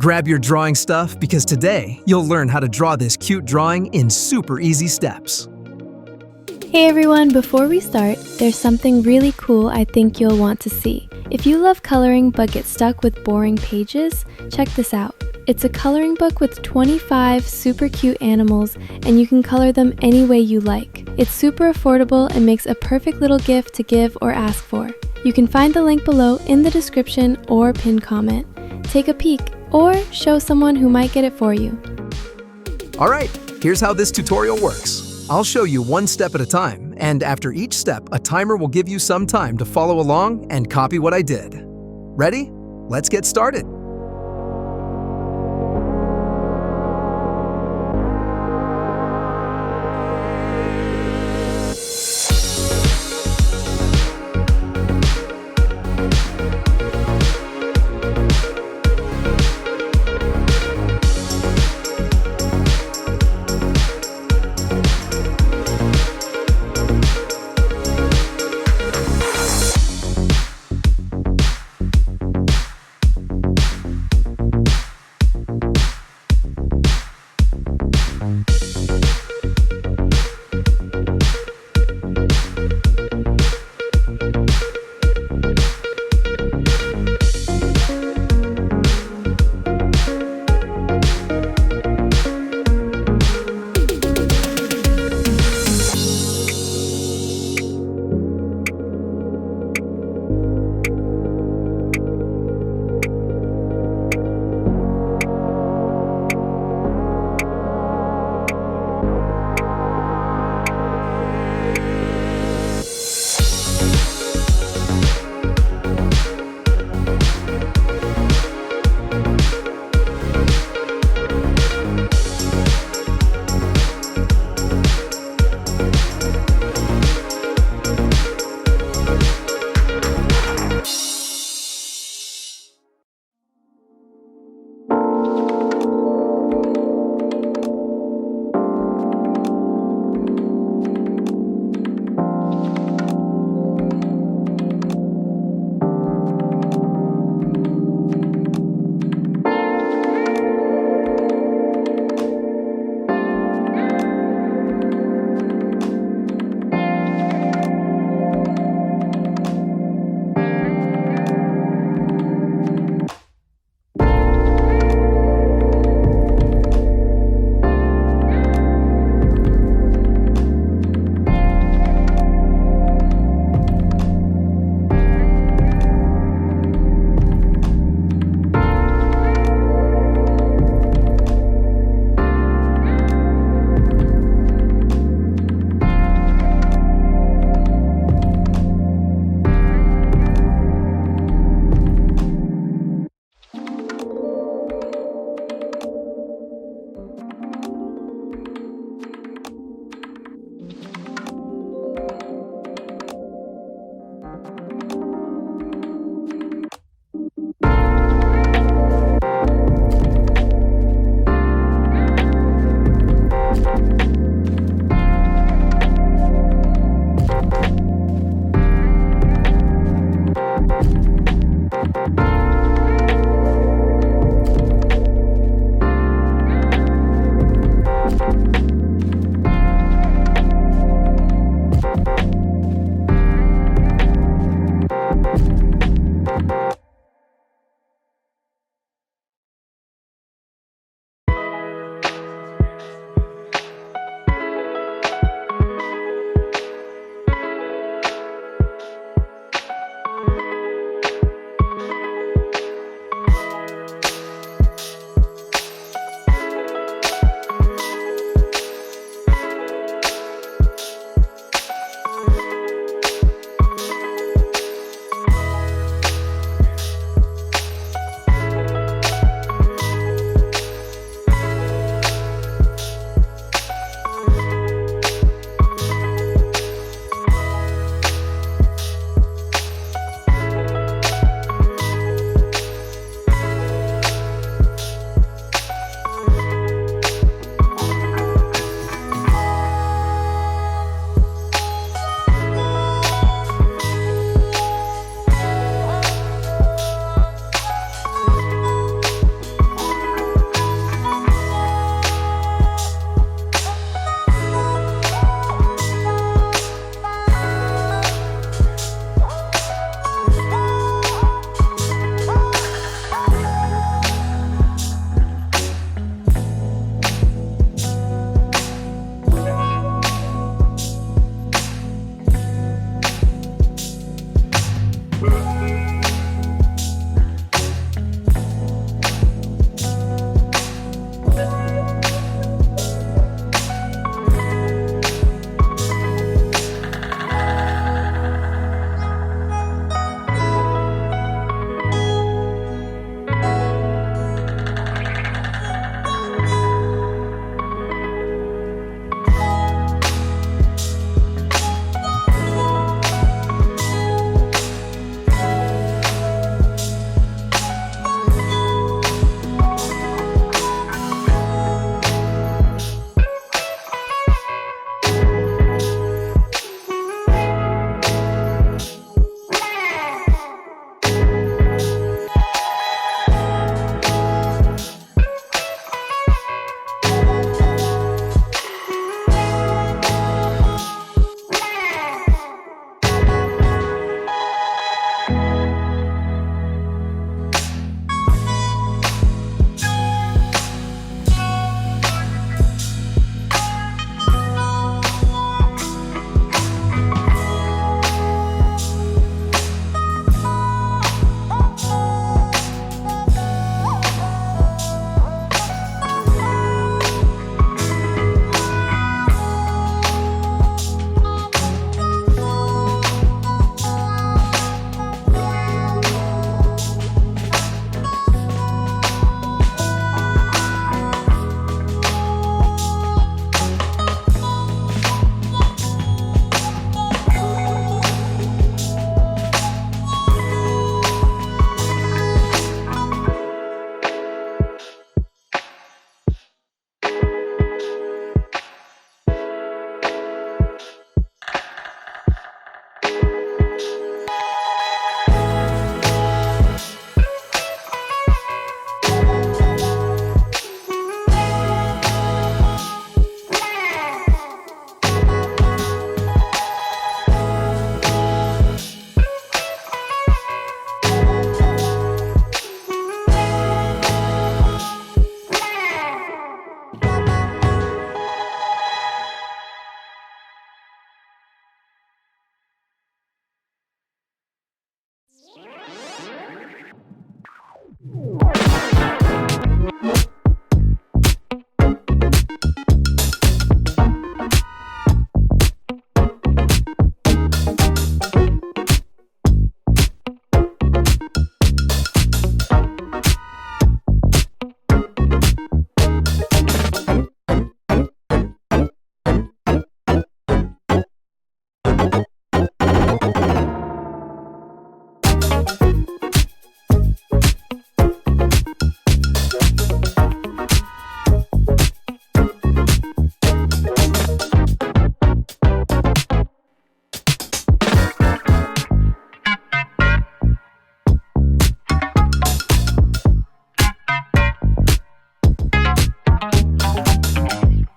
Grab your drawing stuff because today you'll learn how to draw this cute drawing in super easy steps. Hey everyone, before we start, there's something really cool I think you'll want to see. If you love coloring but get stuck with boring pages, check this out. It's a coloring book with 25 super cute animals, and you can color them any way you like. It's super affordable and makes a perfect little gift to give or ask for. You can find the link below in the description or pinned comment. Take a peek or show someone who might get it for you. Alright, here's how this tutorial works. I'll show you one step at a time, and after each step, a timer will give you some time to follow along and copy what I did. Ready? Let's get started.